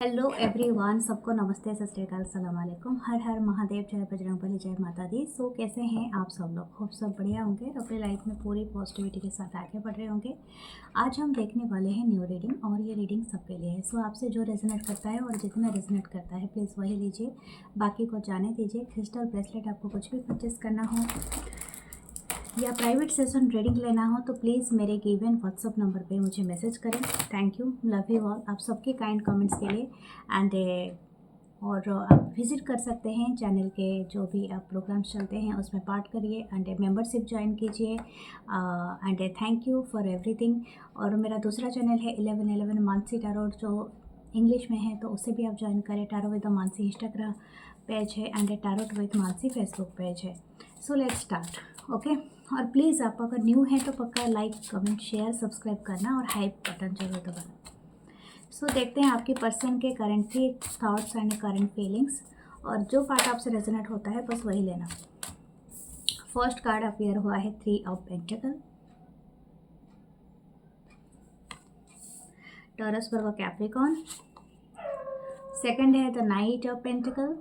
Hello everyone, सबको नमस्ते, सत श्री अकाल, सलाम वालेकुम, हर हर महादेव, जय बजरंगबली, जय माता दी। सो कैसे हैं आप सब लोग? खूब सब बढ़िया होंगे, अपनी लाइफ में पूरी पॉजिटिविटी के साथ आगे बढ़ रहे होंगे। आज हम देखने वाले हैं न्यू रीडिंग और ये रीडिंग सबके लिए है। सो आपसे जो रेजोनेट करता है और जितना रेजोनेट करता है प्लीज़ वही लीजिए, बाकी को जाने दीजिए। क्रिस्टल ब्रेसलेट आपको कुछ भी परचेस करना हो या प्राइवेट सेशन रीडिंग लेना हो तो प्लीज़ मेरे गिवन व्हाट्सअप नंबर पे मुझे मैसेज करें। Thank you, love you all, आप सबके काइंड कमेंट्स के लिए। एंड और आप विज़िट कर सकते हैं चैनल के, जो भी आप प्रोग्राम्स चलते हैं उसमें पार्ट करिए एंड मेंबरशिप ज्वाइन कीजिए। And thank you for everything. और मेरा दूसरा चैनल है 1111 मानसी टैरोट, जो इंग्लिश में है, तो उससे भी आप ज्वाइन करें। Tarot with Mansi Instagram page है and tarot with Mansi Facebook page है। So let's start, okay. और प्लीज़ आप अगर न्यू हैं तो पक्का लाइक, कमेंट, शेयर, सब्सक्राइब करना और हाइप बटन जरूर दबाना। सो देखते हैं आपके पर्सन के currently thoughts and current feelings, और जो पार्ट आपसे रेजोनेट होता है बस वही लेना। फर्स्ट कार्ड अपीयर हुआ है 3 of pentacle, Taurus Virgo Capricorn. Second है the knight of pentacle,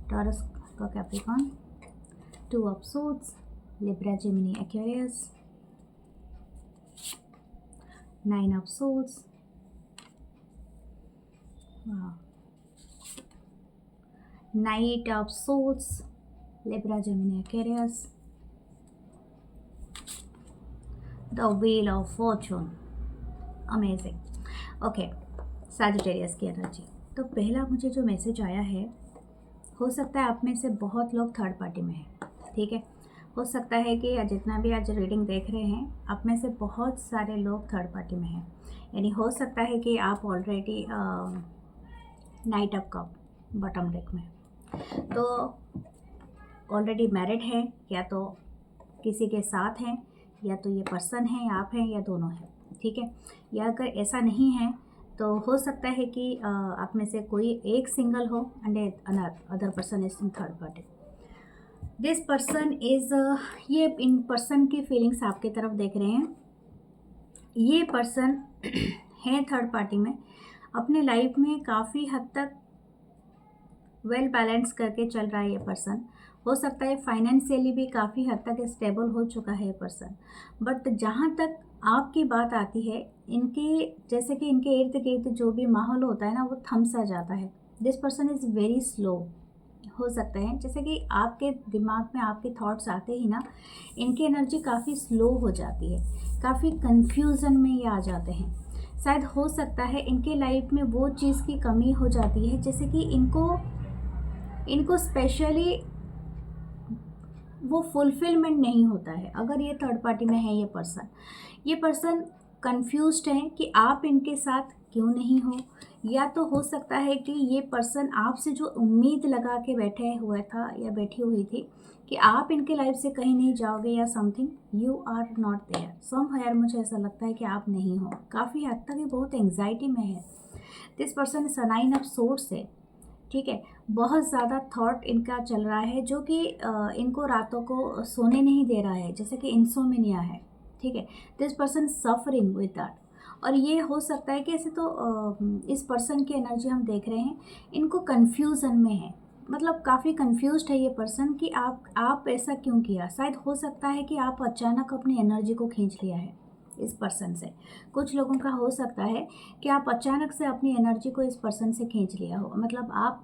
Taurus Virgo Capricorn. 2 of swords, Libra, Gemini, Aquarius. 9 of swords. Wow. Knight of swords, Libra, Gemini, Aquarius. The wheel of fortune. Amazing. Okay, Sagittarius की energy. तो पहला मुझे जो message आया है, हो सकता है आप में से बहुत लोग थर्ड पार्टी में हैं, ठीक है। हो सकता है कि जितना भी आज रीडिंग देख रहे हैं आप में से बहुत सारे लोग थर्ड पार्टी में हैं। यानी हो सकता है कि आप already night of cup bottom deck में, तो ऑलरेडी मैरिड है, या तो किसी के साथ हैं, या तो ये पर्सन है, आप हैं, या दोनों हैं, ठीक है। या अगर ऐसा नहीं है तो हो सकता है कि आप में से कोई एक सिंगल हो and other person is in third party. This person is, ये इन पर्सन की फीलिंग्स आपके तरफ देख रहे हैं। ये पर्सन है थर्ड पार्टी में, अपने लाइफ में काफ़ी हद तक वेल बैलेंस करके चल रहा है ये पर्सन। हो सकता है फाइनेंशियली भी काफ़ी हद तक स्टेबल हो चुका है ये पर्सन। बट जहाँ तक आपकी बात आती है, इनके जैसे कि इनके इर्द गिर्द जो भी माहौल होता है ना, वो थम सा जाता है। This person is very slow. हो सकता है जैसे कि आपके दिमाग में आपके थॉट्स आते ही ना, इनकी एनर्जी काफ़ी स्लो हो जाती है, काफ़ी कंफ्यूजन में ये आ जाते हैं। शायद हो सकता है इनके लाइफ में वो चीज़ की कमी हो जाती है, जैसे कि इनको स्पेशली वो फुलफिलमेंट नहीं होता है। अगर ये थर्ड पार्टी में है ये पर्सन कंफ्यूज्ड है कि आप इनके साथ क्यों नहीं हो, या तो हो सकता है कि ये पर्सन आपसे जो उम्मीद लगा के बैठे हुआ था या बैठी हुई थी कि आप इनके लाइफ से कहीं नहीं जाओगे या something, you are not there somewhere. मुझे ऐसा लगता है कि आप नहीं हो, काफ़ी हद तक ये बहुत एंग्जाइटी में है। This person nine of swords है, ठीक है। बहुत ज़्यादा थॉट इनका चल रहा है, जो कि इनको रातों को सोने नहीं दे रहा है, जैसे कि इंसोमिनिया है, ठीक है। This person suffering with that. और ये हो सकता है कि ऐसे तो इस पर्सन की एनर्जी हम देख रहे हैं, इनको कन्फ्यूज़न में है, मतलब काफ़ी कन्फ्यूज्ड है ये पर्सन कि आप ऐसा क्यों किया। शायद हो सकता है कि आप अचानक अपनी एनर्जी को खींच लिया है इस पर्सन से। कुछ लोगों का हो सकता है कि आप अचानक से अपनी एनर्जी को इस पर्सन से खींच लिया हो, मतलब आप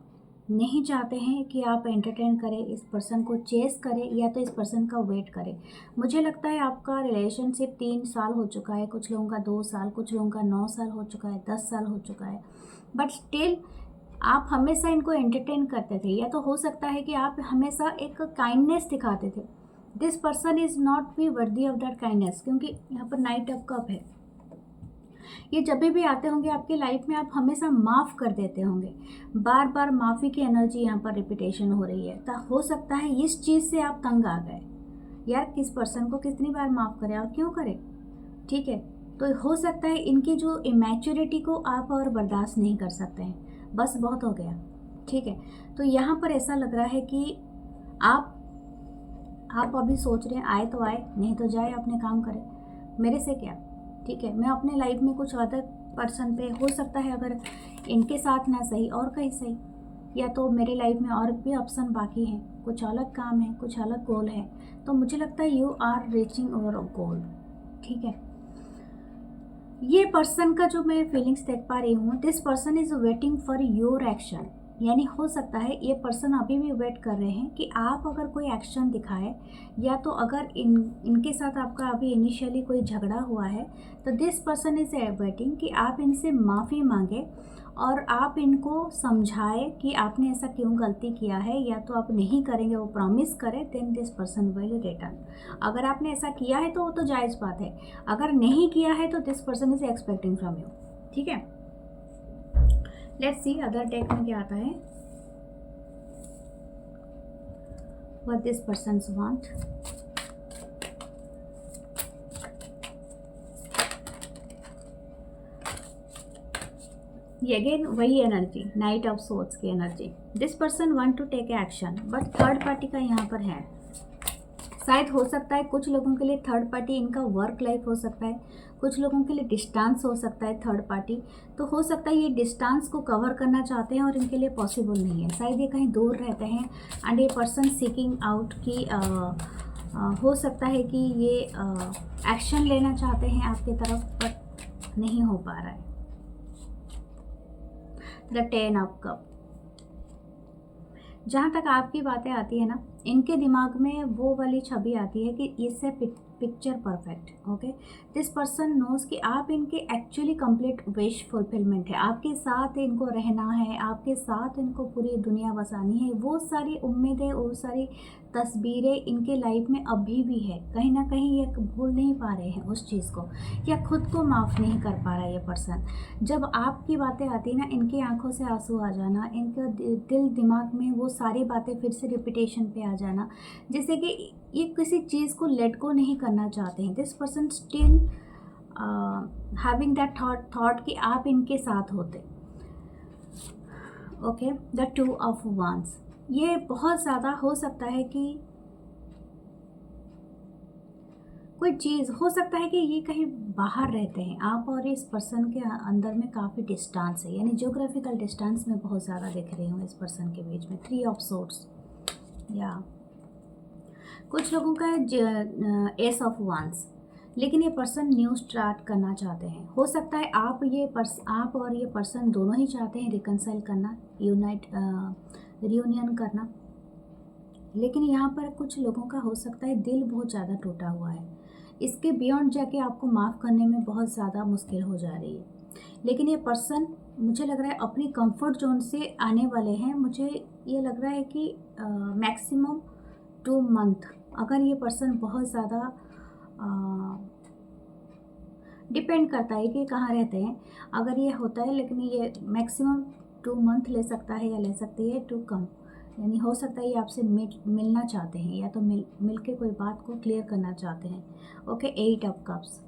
नहीं चाहते हैं कि आप एंटरटेन करें इस पर्सन को, चेस करें, या तो इस पर्सन का वेट करें। मुझे लगता है आपका रिलेशनशिप 3 साल हो चुका है, कुछ लोगों का 2 साल, कुछ लोगों का 9 साल हो चुका है, 10 साल हो चुका है, बट स्टिल आप हमेशा इनको एंटरटेन करते थे। या तो हो सकता है कि आप हमेशा एक काइंडनेस दिखाते थे। This person is not be worthy of that kindness, क्योंकि यहाँ पर नाइट ऑफ कप है। ये जब भी आते होंगे आपकी लाइफ में, आप हमेशा माफ़ कर देते होंगे, बार बार माफ़ी की एनर्जी यहाँ पर रिपीटेशन हो रही है। तो हो सकता है इस चीज़ से आप तंग आ गए, यार किस पर्सन को कितनी बार माफ़ करें और क्यों करें, ठीक है। तो हो सकता है इनकी जो इमेच्योरिटी को आप और बर्दाश्त नहीं कर सकते हैं, बस बहुत हो गया, ठीक है। तो यहाँ पर ऐसा लग रहा है कि आप अभी सोच रहे हैं आए तो आए, नहीं तो जाए, अपने काम करें, मेरे से क्या, ठीक है, मैं अपने लाइफ में कुछ अदर पर्सन पे, हो सकता है अगर इनके साथ ना सही और कहीं सही, या तो मेरे लाइफ में और भी ऑप्शन बाकी हैं, कुछ अलग काम है, कुछ अलग गोल है। तो मुझे लगता है you are reaching your goal. ठीक है, ये पर्सन का जो मैं फीलिंग्स देख पा रही हूँ, this person is waiting for your action. यानी हो सकता है ये पर्सन अभी भी वेट कर रहे हैं कि आप अगर कोई एक्शन दिखाए, या तो अगर इनके साथ आपका अभी इनिशियली कोई झगड़ा हुआ है तो दिस पर्सन इज़ वेटिंग कि आप इनसे माफ़ी मांगे और आप इनको समझाए कि आपने ऐसा क्यों गलती किया है, या तो आप नहीं करेंगे, वो प्रॉमिस करें, then this person will return. अगर आपने ऐसा किया है तो वो तो जायज़ बात है, अगर नहीं किया है तो this person is expecting from you. ठीक है, लेट्स सी अदर डेक में क्या आता है, व्हाट दिस पर्सन वांट। ये अगेन वही एनर्जी, नाइट ऑफ सोर्ड्स की energy. This person want to take action, but third party का यहाँ पर है। शायद हो सकता है कुछ लोगों के लिए थर्ड पार्टी इनका वर्क लाइफ हो सकता है, कुछ लोगों के लिए डिस्टेंस हो सकता है थर्ड पार्टी। तो हो सकता है ये डिस्टेंस को कवर करना चाहते हैं और इनके लिए पॉसिबल नहीं है, शायद ये कहीं दूर रहते हैं। एंड ये पर्सन सीकिंग आउट की हो सकता है कि ये एक्शन लेना चाहते हैं आपकी तरफ, बट नहीं हो पा रहा है। द 10 ऑफ कप, जहाँ तक आपकी बातें आती है ना, इनके दिमाग में वो वाली छवि आती है कि इससे picture perfect. Okay, this person knows कि आप इनके एक्चुअली कंप्लीट विश फुलफिलमेंट है, आपके साथ इनको रहना है, आपके साथ इनको पूरी दुनिया बसानी है। वो सारी उम्मीदें, वो सारी तस्वीरें इनके लाइफ में अभी भी है, कहीं ना कहीं ये भूल नहीं पा रहे हैं उस चीज़ को, या खुद को माफ़ नहीं कर पा रहा है ये पर्सन। जब आपकी बातें आती ना, इनकी आंखों से आंसू आ जाना, इनका दिल दिमाग में वो सारी बातें फिर से रिपीटेशन पे आ जाना, जैसे कि ये किसी चीज़ को लेट गो नहीं करना चाहते हैं। This person still having that thought कि आप इनके साथ होते। ओके, द 2 ऑफ वांस, ये बहुत ज़्यादा हो सकता है कि कोई चीज़, हो सकता है कि ये कहीं बाहर रहते हैं, आप और इस पर्सन के अंदर में काफ़ी डिस्टेंस है, यानी ज्योग्राफिकल डिस्टेंस में बहुत ज़्यादा दिख रही हूँ इस पर्सन के बीच में। 3 ऑफ सोर्ड्स, या कुछ लोगों का एस ऑफ वांस, लेकिन ये पर्सन न्यू स्टार्ट करना चाहते हैं। हो सकता है आप और ये पर्सन दोनों ही चाहते हैं रिकनसाइल करना, रियूनियन करना, लेकिन यहाँ पर कुछ लोगों का हो सकता है दिल बहुत ज़्यादा टूटा हुआ है, इसके बियॉन्ड जाके आपको माफ़ करने में बहुत ज़्यादा मुश्किल हो जा रही है। लेकिन ये पर्सन, मुझे लग रहा है अपनी कंफर्ट जोन से आने वाले हैं। मुझे ये लग रहा है कि मैक्सिमम 2 मंथ, अगर ये पर्सन बहुत ज़्यादा डिपेंड करता है कि कहाँ रहते हैं, अगर ये होता है, लेकिन ये मैक्सिमम 2 मंथ ले सकता है या ले सकती है टू कम, यानी हो सकता है ये आपसे मिलना चाहते हैं, या तो मिल के कोई बात को क्लियर करना चाहते हैं। ओके, 8 ऑफ कप्स,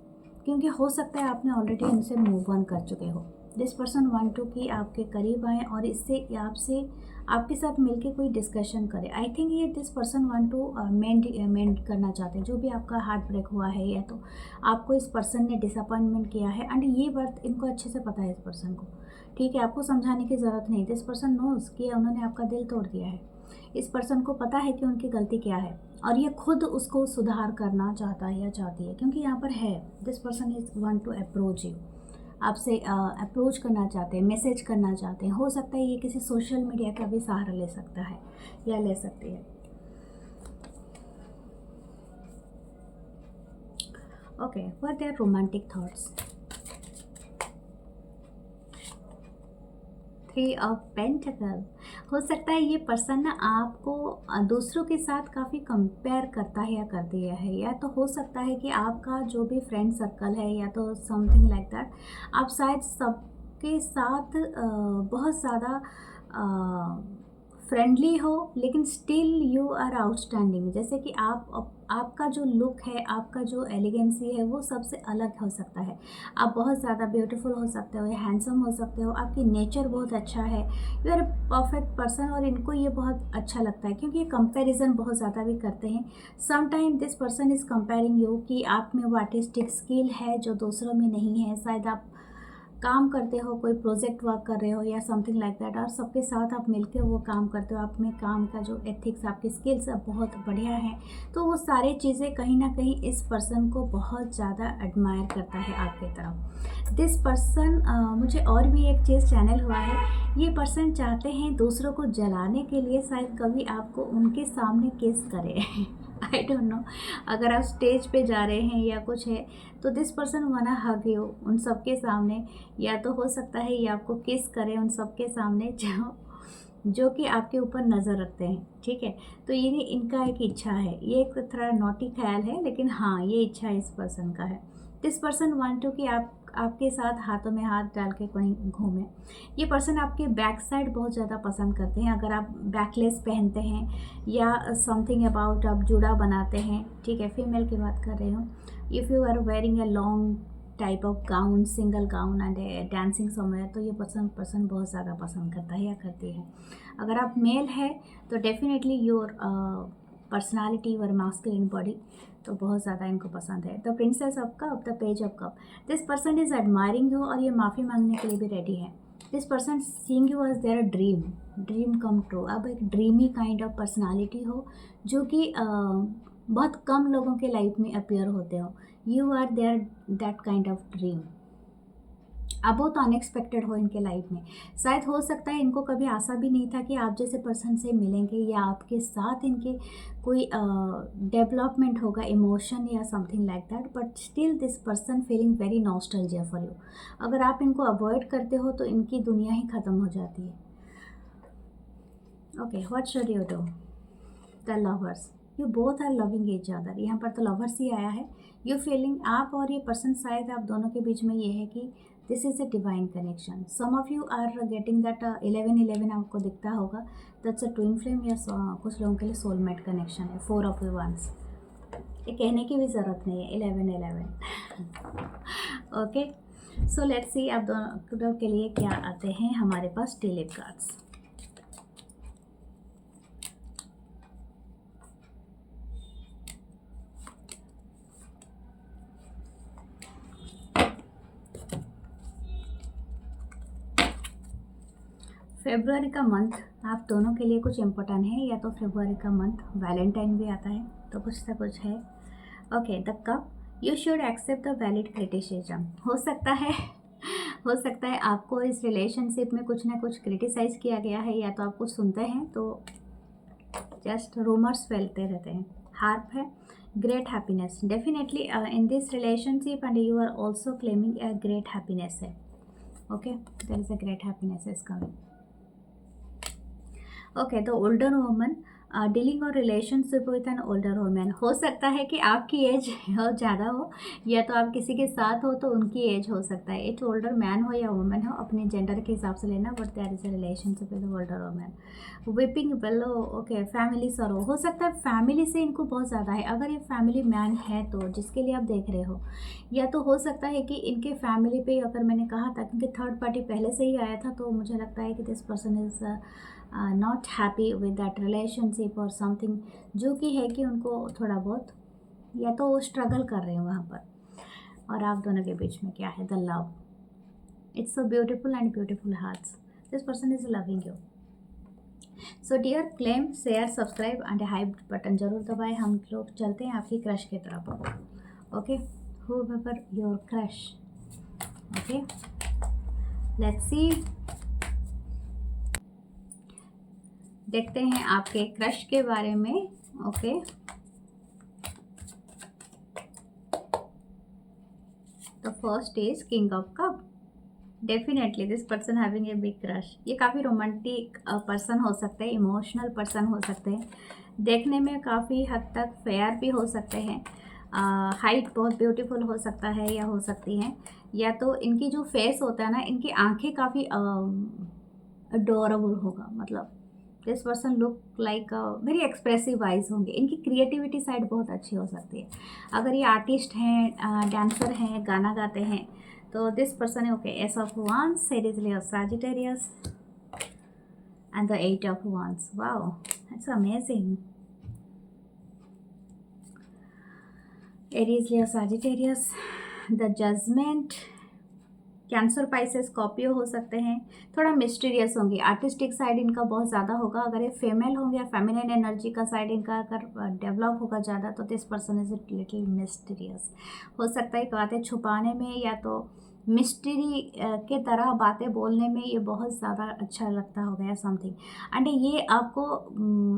क्योंकि हो सकता है आपने ऑलरेडी इनसे मूव ऑन कर चुके हो। दिस पर्सन वांट टू कि आपके करीब आएँ और इससे आपके साथ मिलके कोई डिस्कशन करे। आई थिंक ये this person want to mend करना चाहते हैं, जो भी आपका हार्ट ब्रेक हुआ है, या तो आपको इस पर्सन ने डिसअपॉइंटमेंट किया है। एंड ये बात इनको अच्छे से पता है इस पर्सन को, ठीक है, आपको समझाने की ज़रूरत नहीं। दिस पर्सन नोज कि उन्होंने आपका दिल तोड़ दिया है, इस पर्सन को पता है कि उनकी गलती क्या है, और ये खुद उसको सुधार करना चाहता है या चाहती है, क्योंकि यहाँ पर है this person is want to approach you, आपसे अप्रोच करना चाहते हैं, मैसेज करना चाहते हैं। हो सकता है ये किसी सोशल मीडिया का भी सहारा ले सकता है या ले सकती है। Okay, what there romantic thoughts. 3 of pentacle, हो सकता है ये पर्सन ना आपको दूसरों के साथ काफ़ी कंपेयर करता है या कर दिया है, या तो हो सकता है कि आपका जो भी फ्रेंड सर्कल है, या तो समथिंग लाइक दैट, आप शायद सबके साथ बहुत ज़्यादा फ्रेंडली हो लेकिन स्टिल यू आर आउटस्टैंडिंग। जैसे कि आपका जो लुक है, आपका जो एलिगेंसी है वो सबसे अलग हो सकता है। आप बहुत ज़्यादा ब्यूटीफुल हो सकते हो, हैंडसम हो सकते हो, आपकी नेचर बहुत अच्छा है, यू आर परफेक्ट पर्सन। और इनको ये बहुत अच्छा लगता है क्योंकि ये कंपैरिजन बहुत ज़्यादा भी करते हैं। Sometime this person is comparing you कि आप में वो आर्टिस्टिक स्किल है जो दूसरों में नहीं है। शायद आप काम करते हो, कोई प्रोजेक्ट वर्क कर रहे हो या समथिंग लाइक दैट, और सबके साथ आप मिलकर वो काम करते हो। आप में काम का जो एथिक्स, आपकी स्किल्स बहुत बढ़िया है। तो वो सारी चीज़ें कहीं ना कहीं इस पर्सन को बहुत ज़्यादा एडमायर करता है आपके तरफ। दिस पर्सन, मुझे और भी एक चीज़ चैनल हुआ है, ये पर्सन चाहते हैं दूसरों को जलाने के लिए शायद कभी आपको उनके सामने किस करे। आई डोंट नो, अगर आप स्टेज पे जा रहे हैं या कुछ है तो दिस पर्सन वाना हग यू उन सबके सामने, या तो हो सकता है ये आपको किस करें उन सबके सामने जो कि आपके ऊपर नज़र रखते हैं। ठीक है, तो ये इनका एक इच्छा है, ये एक थोड़ा नोटी ख्याल है, लेकिन हाँ ये इच्छा इस पर्सन का है। दिस पर्सन वांट टू कि आपके साथ हाथों में हाथ डाल के कहीं घूमें। ये पर्सन आपके बैक साइड बहुत ज़्यादा पसंद करते हैं। अगर आप बैकलेस पहनते हैं या समथिंग अबाउट आप जूड़ा बनाते हैं, ठीक है, फीमेल की बात कर रही हूँ, if you are wearing a long type of gown, single gown and dancing somewhere, तो ये पर्सन बहुत ज़्यादा पसंद करता है या करती है। अगर आप मेल है तो डेफिनेटली योर पर्सनालिटी और मास्कुलिन बॉडी तो बहुत ज़्यादा इनको पसंद है। The princess of cup, the page of cup, this person is admiring you और ये माफ़ी मांगने के लिए भी रेडी है। This person seeing you as there dream come true. अब एक ड्रीमी काइंड ऑफ पर्सनालिटी हो जो कि बहुत कम लोगों के लाइफ में अपीयर होते हो। You are there that kind of dream. अब बहुत अनएक्सपेक्टेड हो इनके लाइफ में। शायद हो सकता है इनको कभी आशा भी नहीं था कि आप जैसे पर्सन से मिलेंगे या आपके साथ इनके कोई डेवलपमेंट होगा, इमोशन या something like that, but still this person feeling very nostalgia for you. अगर आप इनको अवॉइड करते हो तो इनकी दुनिया ही ख़त्म हो जाती है। Okay, what should you do? The lovers, you both are loving each other. यहाँ पर तो लवर्स ही आया है। यू फीलिंग, आप और ये पर्सन, शायद आप दोनों के बीच में ये है कि this is a divine connection. Some of you are getting that 11-11 आपको दिखता होगा, दैट्स अ ट्विन फ्लेम, या कुछ लोगों के लिए सोलमेट कनेक्शन है। 4 ऑफ वंस, ये कहने की भी ज़रूरत नहीं है, 11-11। ओके, सो लेट्स सी आप दोनों के लिए क्या आते हैं हमारे पास टिलिप कार्ड्स। फेब्रुअरी का मंथ आप दोनों के लिए कुछ इम्पोर्टेंट है, या तो फेब्रुअरी का मंथ वैलेंटाइन भी आता है, तो कुछ ना कुछ है। Okay, the cup, you should accept the valid criticism. हो सकता है आपको इस रिलेशनशिप में कुछ ना कुछ क्रिटिसाइज़ किया गया है, या तो आप कुछ सुनते हैं तो जस्ट रूमर्स फैलते रहते हैं। हार्प है, great happiness, definitely in this relationship and you are also claiming a great happiness है। Okay, there is a great happiness is coming. Okay, तो ओल्डर वुमन, डीलिंग और relationship with an older women. हो सकता है कि आपकी as बहुत ज़्यादा हो, या तो आप किसी के साथ हो तो उनकी एज हो सकता है। इट ओल्डर मैन हो या वुमेन हो, अपने जेंडर के हिसाब से लेना, but there is a relationship with older women. Weeping below, okay, family sorrow, हो सकता है फैमिली से इनको बहुत ज़्यादा है। अगर ये फैमिली मैन है तो जिसके लिए आप देख रहे हो, या तो हो सकता है कि इनके फैमिली पे, अगर मैंने कहा था क्योंकि थर्ड पार्टी पहले से ही आया था, तो मुझे लगता है कि this person is not happy with that relationship और समथिंग, जो कि है कि उनको थोड़ा बहुत, या तो वो स्ट्रगल कर रहे हैं वहाँ पर। और आप दोनों के बीच में क्या है? The love, it's so beautiful and beautiful hearts, this person is loving you. So dear, claim, share, subscribe and hype button जरूर दबाएं। हम लोग चलते हैं आपकी क्रश की तरफ। Okay, whoever your crush, okay, let's see, देखते हैं आपके क्रश के बारे में। ओके, तो first is king of cup. Definitely this person having a big crush. ये काफ़ी रोमांटिक पर्सन हो सकते हैं, इमोशनल पर्सन हो सकते हैं, देखने में काफ़ी हद तक फेयर भी हो सकते हैं, हाइट बहुत ब्यूटीफुल हो सकता है या हो सकती हैं, या तो इनकी जो फेस होता है ना, इनकी आंखें काफ़ी अडोरेबल होगा, मतलब this person look like very expressive eyes होंगे, इनकी क्रिएटिविटी साइड बहुत अच्छी हो सकती है। अगर ये आर्टिस्ट हैं, डांसर हैं, गाना गाते हैं, तो दिस पर्सन है। Okay, ace of wands, Aries Leo Sagittarius and the 8 of wands. Wow, it's amazing. Aries Leo Sagittarius, the judgment, Cancer, Pisces, Scorpio हो सकते हैं। थोड़ा मिस्टीरियस होंगे, आर्टिस्टिक साइड इनका बहुत ज़्यादा होगा। अगर ये फीमेल होंगे या फेमिनिन एनर्जी का साइड इनका अगर डेवलप होगा ज़्यादा, तो this person is little mysterious. हो सकता है बातें छुपाने में या तो मिस्ट्री के तरह बातें बोलने में ये बहुत ज़्यादा अच्छा लगता होगा या समथिंग। एंड ये आपको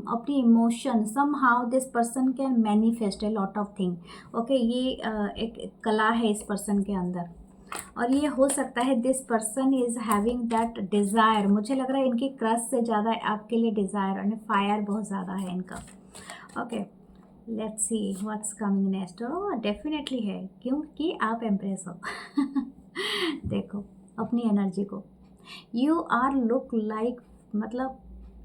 अपनी emotion somehow this person can manifest a lot of thing. Okay, ये एक कला है इस पर्सन के अंदर। और ये हो सकता है this person is having that desire. मुझे लग रहा है इनकी क्रश से ज़्यादा आपके लिए डिज़ायर और फायर बहुत ज़्यादा है इनका। Okay, let's see what's coming next. Definitely है, क्योंकि आप एम्प्रेस हो। देखो अपनी एनर्जी को, यू आर लुक लाइक, मतलब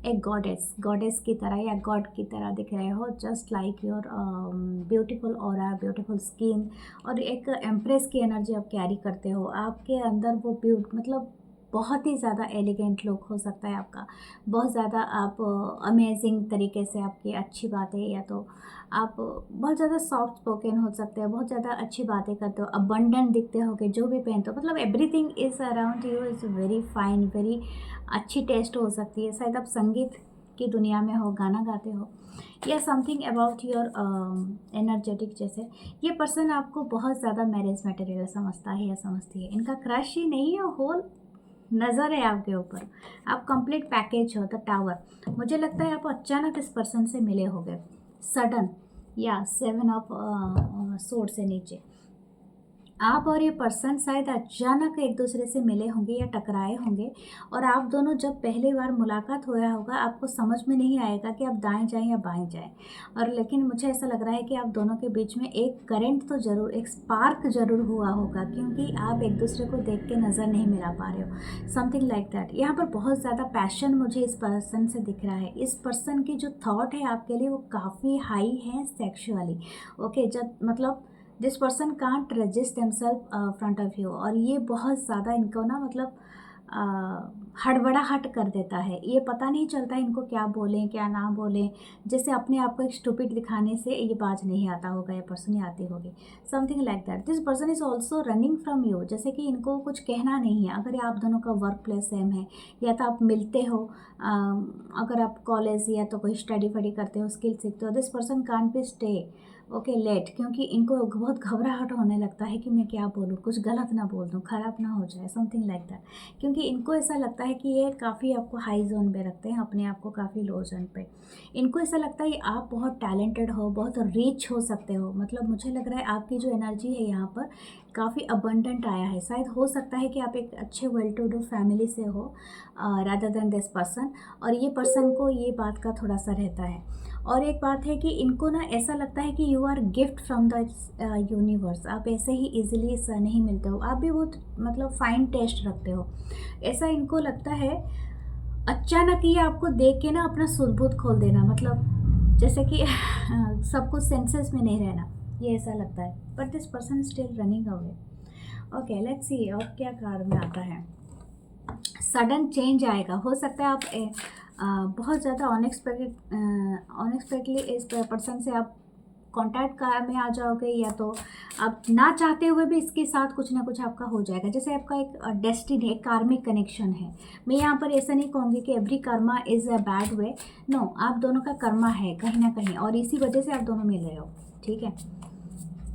एक गॉडेस की तरह या गॉड की तरह दिख रहे हो, just like your beautiful aura, beautiful skin, और एक एम्प्रेस की एनर्जी आप कैरी करते हो। आपके अंदर वो मतलब बहुत ही ज़्यादा एलिगेंट लुक हो सकता है आपका, बहुत ज़्यादा आप अमेजिंग तरीके से आपकी अच्छी बातें, या तो आप बहुत ज़्यादा सॉफ्ट स्पोकन हो सकते हैं, बहुत ज़्यादा अच्छी बातें करते हो, अबंडेंट दिखते हो कि जो भी पहनते हो, मतलब everything is around you is very fine, very अच्छी टेस्ट हो सकती है। शायद आप संगीत की दुनिया में हो, गाना गाते हो, या समथिंग अबाउट योर एनर्जेटिक। जैसे ये पर्सन आपको बहुत ज़्यादा मैरिज मटेरियल समझता है या समझती है। इनका क्रश ही नहीं है, होल नज़र है आपके ऊपर, आप कंप्लीट पैकेज हो। द टावर, मुझे लगता है आप अचानक इस पर्सन से मिले होंगे, सडन, या 7 ऑफ सोर्ड से नीचे आप और ये पर्सन शायद अचानक एक दूसरे से मिले होंगे या टकराए होंगे, और आप दोनों जब पहली बार मुलाकात होया होगा, आपको समझ में नहीं आएगा कि आप दाएं जाएं या बाएं जाएं, और लेकिन मुझे ऐसा लग रहा है कि आप दोनों के बीच में एक करंट तो ज़रूर, एक स्पार्क ज़रूर हुआ होगा, क्योंकि आप एक दूसरे को देख के नज़र नहीं मिला पा रहे हो, समथिंग लाइक दैट। यहाँ पर बहुत ज़्यादा पैशन मुझे इस पर्सन से दिख रहा है। इस पर्सन की जो थॉट है आपके लिए वो काफ़ी हाई है सेक्शुअली। ओके, जब मतलब this person can't resist themselves front of you, और ये बहुत ज़्यादा इनको ना मतलब हड़बड़ाहट कर देता है। ये पता नहीं चलता इनको क्या बोलें क्या ना बोलें, जैसे अपने आप को एक स्टूपिड दिखाने से ये बाज नहीं आता होगा, ये पर्सन ही आती होगी, something like that. This person is also running from you, जैसे कि इनको कुछ कहना नहीं है। अगर आप दोनों का वर्क प्लेस सेम है, या तो आप मिलते हो, अगर आप कॉलेज या तो कोई स्टडी वडी करते हो, स्किल सीखते हो, this person can't be stay okay let, क्योंकि इनको बहुत घबराहट होने लगता है कि मैं क्या बोलूँ, कुछ गलत ना बोल दूँ, ख़राब ना हो जाए, समथिंग लाइक दैट। क्योंकि इनको ऐसा लगता है कि ये काफ़ी आपको हाई जोन पे रखते हैं, अपने आप को काफ़ी लो जोन पे। इनको ऐसा लगता है कि आप बहुत टैलेंटेड हो, बहुत रिच हो सकते हो। मतलब मुझे लग रहा है आपकी जो एनर्जी है यहाँ पर काफ़ी अबंडेंट आया है। शायद हो सकता है कि आप एक अच्छे वेल टू डू फैमिली से हो रादर देन दिस पर्सन, और ये पर्सन को ये बात का थोड़ा सा रहता है। और एक बात है कि इनको ना ऐसा लगता है कि you are gift from the universe, आप ऐसे ही इजीली नहीं मिलते हो, आप भी बहुत मतलब फाइन टेस्ट रखते हो, ऐसा इनको लगता है। अचानक ही आपको देख के ना अपना सुरबुत खोल देना, मतलब जैसे कि सब कुछ सेंसेस में नहीं रहना, ये ऐसा लगता है। But this person still running away. Okay, let's see और क्या कार्ड में आता है। सडन चेंज आएगा, हो सकता है आप बहुत ज़्यादा अनएक्सपेक्टेडली इस पर्सन से आप कांटेक्ट में आ जाओगे, या तो आप ना चाहते हुए भी इसके साथ कुछ ना कुछ आपका हो जाएगा। जैसे आपका एक डेस्टिनी, एक कार्मिक कनेक्शन है। मैं यहाँ पर ऐसा नहीं कहूँगी कि every karma is a bad way, no, आप दोनों का कर्मा है कहीं ना कहीं, और इसी वजह से आप दोनों मिल रहे हो, ठीक है।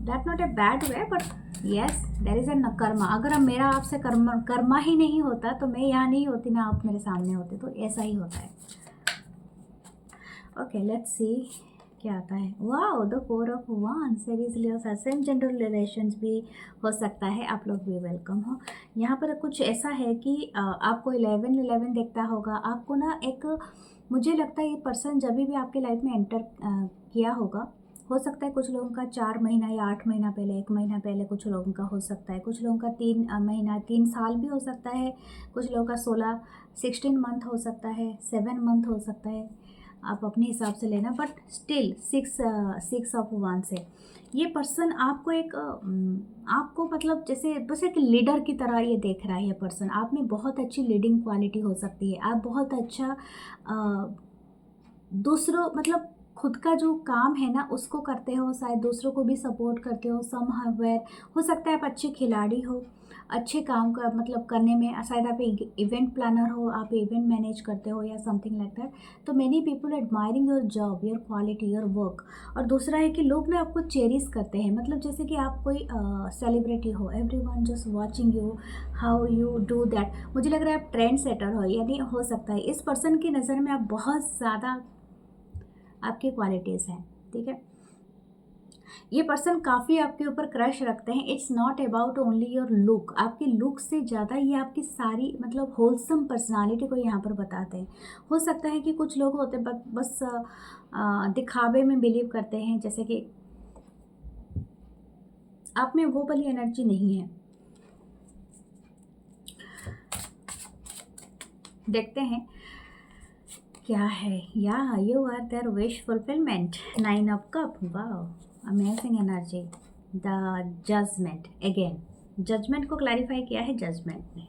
That not a bad way, but yes there is a Karma. अगर अब मेरा आपसे कर्मा ही नहीं होता तो मैं यहाँ नहीं होती, ना आप मेरे सामने होते, तो ऐसा ही होता है। ओके, लेट्स सी क्या आता है। Wow, the 4 of wands, series Leo, same gender relations भी हो सकता है, आप लोग भी वेलकम हो। यहाँ पर कुछ ऐसा है कि आपको 11 देखता होगा, आपको ना एक, मुझे लगता है ये पर्सन जब भी आपके लाइफ में एंटर किया होगा, हो सकता है कुछ लोगों का 4 महीना या 8 महीना पहले, 1 महीना पहले कुछ लोगों का हो सकता है, कुछ लोगों का 3 महीना 3 साल भी हो सकता है, कुछ लोगों का 16 मंथ हो सकता है, 7 मंथ हो सकता है, आप अपने हिसाब से लेना, बट स्टिल 6 ऑफ वन से ये पर्सन आपको आपको मतलब जैसे बस एक लीडर की तरह ये देख रहा है। ये पर्सन आप में बहुत अच्छी लीडिंग क्वालिटी हो सकती है, आप बहुत अच्छा दूसरों मतलब खुद का जो काम है ना उसको करते हो, शायद दूसरों को भी सपोर्ट करते हो समवेयर। हो सकता है आप अच्छे खिलाड़ी हो, अच्छे काम का मतलब करने में, शायद आप इवेंट प्लानर हो, आप इवेंट मैनेज करते हो या समथिंग लाइक दैट। तो many people admiring your job, your quality, your work. और दूसरा है कि लोग ना आपको चेरिश करते हैं, मतलब जैसे कि आप कोई सेलिब्रिटी हो, everyone just watching you how you do that. मुझे लग रहा है आप ट्रेंड सेटर हो, यानी हो सकता है इस पर्सन की नज़र में आप बहुत ज़्यादा आपकी क्वालिटीज़ हैं, ठीक है। ये पर्सन काफ़ी आपके ऊपर क्रश रखते हैं। It's not about only your look, आपके लुक से ज़्यादा ये आपकी सारी मतलब होलसम पर्सनालिटी को यहाँ पर बताते हैं। हो सकता है कि कुछ लोग होते बस दिखावे में बिलीव करते हैं, जैसे कि आप में वो वाली एनर्जी नहीं है। देखते हैं क्या है। या you are there wish fulfilment, 9 of cup, wow amazing energy. The judgement, again judgement को क्लैरिफाई किया है जजमेंट ने।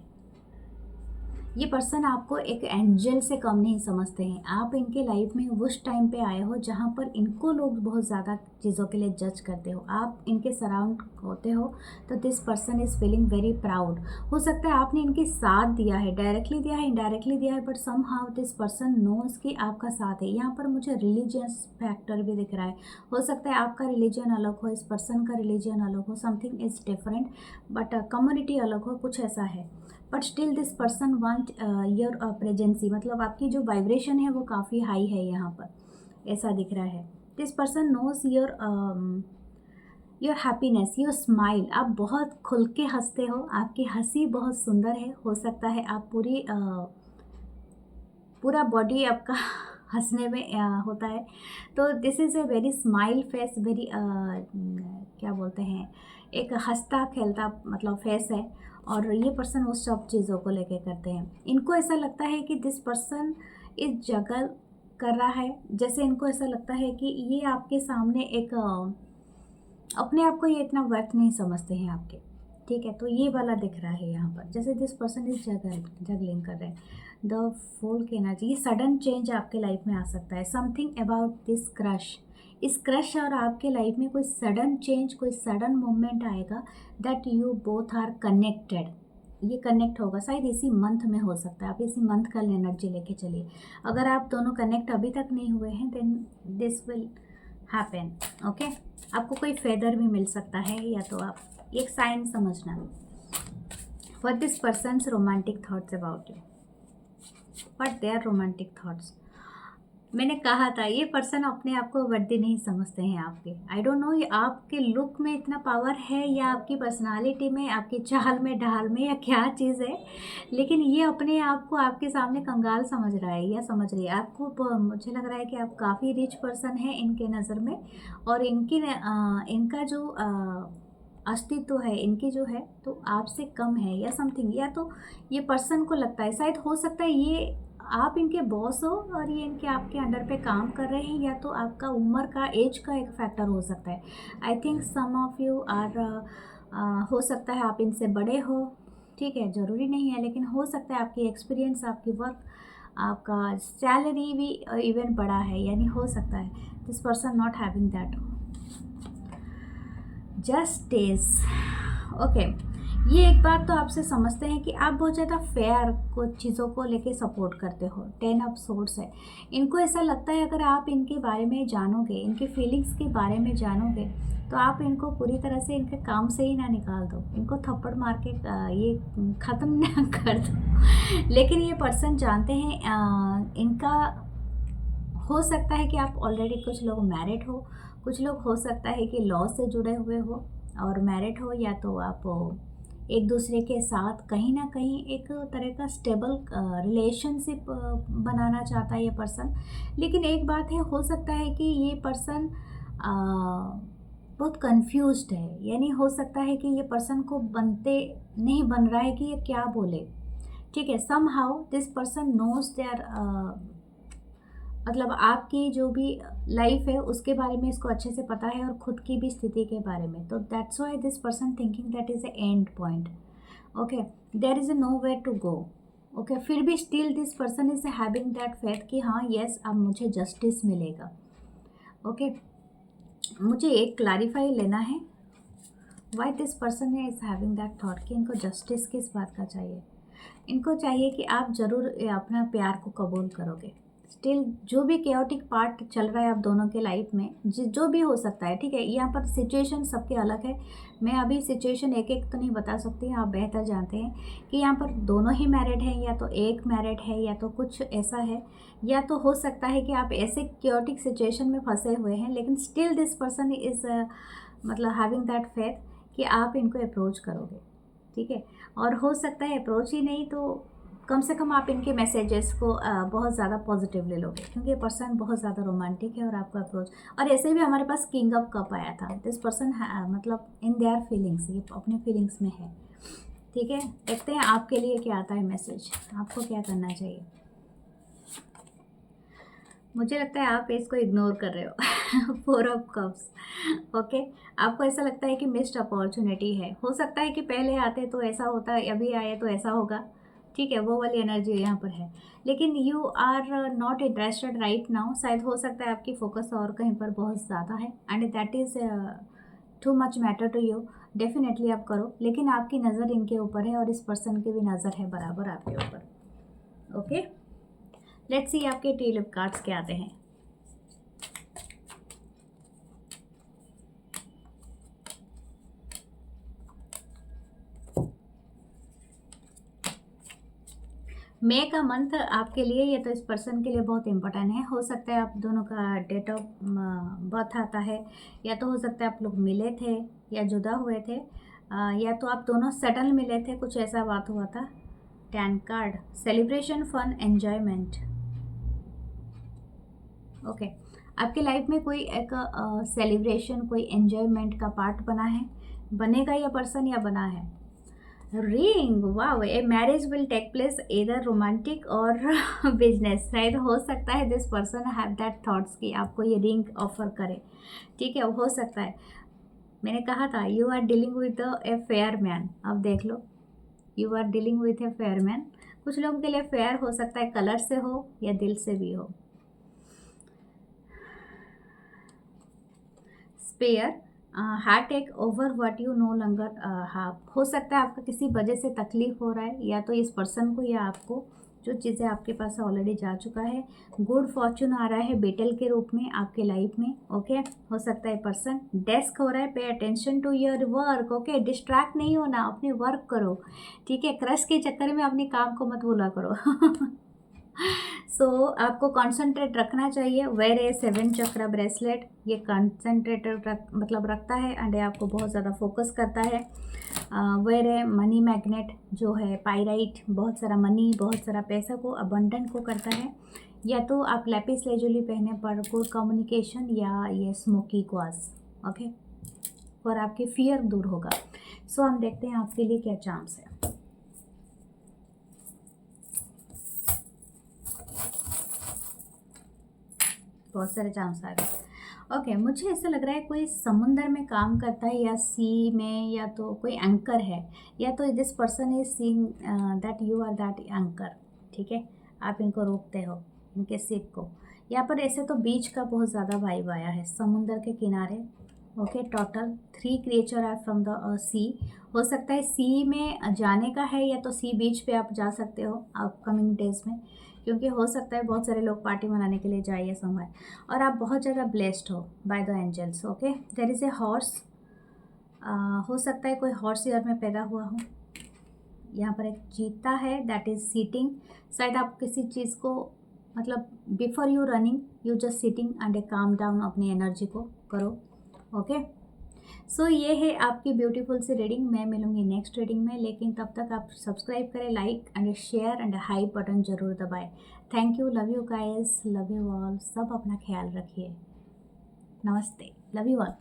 ये पर्सन आपको एक एंजल से कम नहीं समझते हैं। आप इनके लाइफ में उस टाइम पे आए हो जहाँ पर इनको लोग बहुत ज़्यादा चीज़ों के लिए जज करते हो, आप इनके सराउंड होते हो, तो this person is feeling very proud. हो सकता है आपने इनके साथ दिया है, डायरेक्टली दिया है, इनडायरेक्टली दिया है, but somehow this person knows कि आपका साथ है। यहाँ पर मुझे रिलीजियस फैक्टर भी दिख रहा है। हो सकता है आपका रिलीजन अलग हो, इस पर्सन का रिलीजन अलग हो, something is different, but community अलग हो, कुछ ऐसा है। But still this person want your presence, मतलब आपकी जो वाइब्रेशन है वो काफ़ी हाई है यहाँ पर, ऐसा दिख रहा है। This person knows your happiness, your smile, आप बहुत खुल के हंसते हो, आपकी हंसी बहुत सुंदर है। हो सकता है आप पूरा बॉडी आपका हंसने में होता है। तो this is a very smile face, very क्या बोलते हैं, एक हंसता खेलता मतलब फेस है। और ये पर्सन उस सब चीज़ों को लेके करते हैं। इनको ऐसा लगता है कि दिस पर्सन इस जगह कर रहा है, जैसे इनको ऐसा लगता है कि ये आपके सामने एक अपने आप को ये इतना वर्थ नहीं समझते हैं आपके, ठीक है। तो ये वाला दिख रहा है यहाँ पर, जैसे दिस पर्सन इस जगलिंग कर रहे हैं। द फूल की एनर्जी, ये सडन चेंज आपके लाइफ में आ सकता है। समथिंग अबाउट दिस क्रश, इस क्रश और आपके लाइफ में कोई सडन चेंज, कोई सडन मूवमेंट आएगा, that you both are connected. ये कनेक्ट होगा, शायद इसी मंथ में हो सकता है। आप इसी मंथ का एनर्जी लेके चलिए। अगर आप दोनों कनेक्ट अभी तक नहीं हुए हैं, then this will happen, okay. आपको कोई फेदर भी मिल सकता है, या तो आप एक साइन समझना। What this person's romantic thoughts about you, what there romantic thoughts. मैंने कहा था ये पर्सन अपने आप को वर्दी नहीं समझते हैं आपके। आई डोंट नो ये आपके लुक में इतना पावर है, या आपकी पर्सनालिटी में, आपकी चाल में, ढाल में, या क्या चीज़ है, लेकिन ये अपने आप को आपके सामने कंगाल समझ रहा है या समझ रही है आपको। मुझे लग रहा है कि आप काफ़ी रिच पर्सन है इनके नज़र में, और इनका जो अस्तित्व है, इनकी जो है तो आपसे कम है या समथिंग। या तो ये पर्सन को लगता है, शायद हो सकता है ये आप इनके बॉस हो और ये इनके आपके अंडर पे काम कर रहे हैं, या तो आपका उम्र का, एज का एक फैक्टर हो सकता है। I think some of you are, हो सकता है आप इनसे बड़े हो, ठीक है, ज़रूरी नहीं है, लेकिन हो सकता है आपकी एक्सपीरियंस, आपकी वर्क, आपका सैलरी भी इवन बड़ा है, यानी हो सकता है this person not having that justice, okay. ये एक बात तो आपसे समझते हैं कि आप बहुत ज़्यादा फेयर कुछ चीज़ों को लेके सपोर्ट करते हो। 10 ऑफ सोर्ड्स है। इनको ऐसा लगता है अगर आप इनके बारे में जानोगे, इनके फीलिंग्स के बारे में जानोगे, तो आप इनको पूरी तरह से इनके काम से ही ना निकाल दो, इनको थप्पड़ मार के ये ख़त्म ना कर दो। लेकिन ये पर्सन जानते हैं इनका, हो सकता है कि आप ऑलरेडी, कुछ लोग मैरिड हो, कुछ लोग हो सकता है कि लॉ से जुड़े हुए हो और मैरिड हो, या तो आप एक दूसरे के साथ कहीं ना कहीं एक तरह का स्टेबल रिलेशनशिप बनाना चाहता है ये पर्सन। लेकिन एक बात है, हो सकता है कि ये पर्सन बहुत कंफ्यूज्ड है, यानी हो सकता है कि ये पर्सन को बनते नहीं बन रहा है कि ये क्या बोले। ठीक है, somehow this person knows there, मतलब आपकी जो भी लाइफ है उसके बारे में इसको अच्छे से पता है, और खुद की भी स्थिति के बारे में। तो that's why this person thinking that is a end point. Okay, there is a nowhere to go. Okay, फिर भी still this person is having that faith कि हाँ यस, अब मुझे जस्टिस मिलेगा। ओके, मुझे एक क्लैरिफाई लेना है, Y this person is having that thought कि इनको जस्टिस किस बात का चाहिए। इनको चाहिए कि आप ज़रूर अपना प्यार को कबूल करोगे। स्टिल जो भी केओटिक पार्ट चल रहा है आप दोनों के लाइफ में, जो भी हो सकता है, ठीक है, यहाँ पर सिचुएशन सबके अलग है। मैं अभी सिचुएशन एक एक तो नहीं बता सकती, आप बेहतर जानते हैं कि यहाँ पर दोनों ही मैरिड हैं, या तो एक मैरिड है, या तो कुछ ऐसा है, या तो हो सकता है कि आप ऐसे केओटिक सिचुएशन में फंसे हुए हैं, लेकिन स्टिल दिस पर्सन इज़ मतलब हैविंग दैट फेथ कि आप इनको अप्रोच करोगे। ठीक है, और हो सकता है अप्रोच ही नहीं तो कम से कम आप इनके मैसेजेस को बहुत ज़्यादा पॉजिटिव ले लोगे, क्योंकि ये पर्सन बहुत ज़्यादा रोमांटिक है और आपका अप्रोच। और ऐसे भी हमारे पास किंग ऑफ कप आया था। दिस पर्सन मतलब इन देयर फीलिंग्स, ये अपने फीलिंग्स में है। ठीक है, देखते हैं आपके लिए क्या आता है मैसेज, आपको क्या करना चाहिए। मुझे लगता है आप इसको इग्नोर कर रहे हो। 4 ऑफ कप्स। ओके, आपको ऐसा लगता है कि मिस्ड अपॉर्चुनिटी है। हो सकता है कि पहले आते तो ऐसा होता, अभी आए तो ऐसा होगा। ठीक है, वो वाली एनर्जी यहाँ पर है, लेकिन you are not interested right now. शायद हो सकता है आपकी फोकस और कहीं पर बहुत ज़्यादा है, and that is too much matter to you. Definitely आप करो, लेकिन आपकी नज़र इनके ऊपर है और इस पर्सन की भी नज़र है बराबर आपके ऊपर। ओके, लेट्स सी आपके ट्यूलिप कार्ड्स क्या आते हैं। मे का मंथ आपके लिए, ये तो इस पर्सन के लिए बहुत इंपॉर्टेंट है। हो सकता है आप दोनों का डेट ऑफ बर्थ आता है, या तो हो सकता है आप लोग मिले थे या जुदा हुए थे, या तो आप दोनों सडन मिले थे, कुछ ऐसा बात हुआ था। 10 card, celebration, fun, enjoyment. Okay, आपके लाइफ में कोई एक सेलिब्रेशन, कोई एन्जॉयमेंट का पार्ट बना है, बनेगा या पर्सन, या बना है। Ring, wow, a marriage will take place इधर रोमांटिक और बिजनेस। शायद हो सकता है this person have that thoughts कि आपको ये रिंग ऑफर करे। ठीक है, हो सकता है। मैंने कहा था you are dealing with a fair man. अब देख लो, you are dealing with a fair man. कुछ लोगों के लिए फेयर हो सकता है कलर से हो या दिल से भी हो। Spare, heart take over what you no longer have. हो सकता है आपका किसी वजह से तकलीफ हो रहा है, या तो इस पर्सन को या आपको, जो चीज़ें आपके पास ऑलरेडी जा चुका है। गुड फॉर्चून आ रहा है बेटल के रूप में आपके लाइफ में। ओके, हो सकता है पर्सन डेस्क हो रहा है, pay attention to your work. Okay, distract नहीं होना, अपने वर्क करो। ठीक है, क्रश के चक्कर में अपने काम को मत भूला करो। सो आपको कॉन्सेंट्रेट रखना चाहिए। वेयर ए 7 चक्र ब्रेसलेट, ये कॉन्सेंट्रेटेड मतलब रखता है, एंड आपको बहुत ज़्यादा फोकस करता है। वेयर ए मनी मैग्नेट, जो है पाइराइट, बहुत सारा मनी, बहुत सारा पैसा को अबंडेंट को करता है। या तो आप लैपिस लेजुली पहने पर गुड कम्युनिकेशन, या ये स्मोकी क्वास। ओके, और आपके फियर दूर होगा। सो हम देखते हैं आपके लिए क्या चांस है। बहुत सारे चांस आ गए। ओके, मुझे ऐसा लग रहा है कोई समुंदर में काम करता है, या सी में, या तो कोई एंकर है, या तो this person is seeing that you are that anchor. ठीक है, आप इनको रोकते हो, इनके शिप को। यहाँ पर ऐसे तो बीच का बहुत ज़्यादा वाइब आया है, समुंदर के किनारे। Okay, total 3 creature are from the sea. हो सकता है सी में जाने का है, या तो सी बीच पे आप जा सकते हो अपकमिंग डेज में, क्योंकि हो सकता है बहुत सारे लोग पार्टी मनाने के लिए जाए या समय। और आप बहुत ज़्यादा ब्लेस्ड हो by the angels. Okay, there is a horse. हो सकता है कोई हॉर्स ईयर में पैदा हुआ हो। यहाँ पर एक चीता है दैट इज़ सीटिंग। शायद आप किसी चीज़ को, मतलब before you running, you just sitting and A calm down, अपनी एनर्जी को करो। ओके, सो ये है आपकी ब्यूटीफुल सी रीडिंग। मैं मिलूंगी नेक्स्ट रीडिंग में, लेकिन तब तक आप सब्सक्राइब करें, like and share and high button ज़रूर दबाएं। Thank you, love you guys, love you all. सब अपना ख्याल रखिए। नमस्ते। Love you all.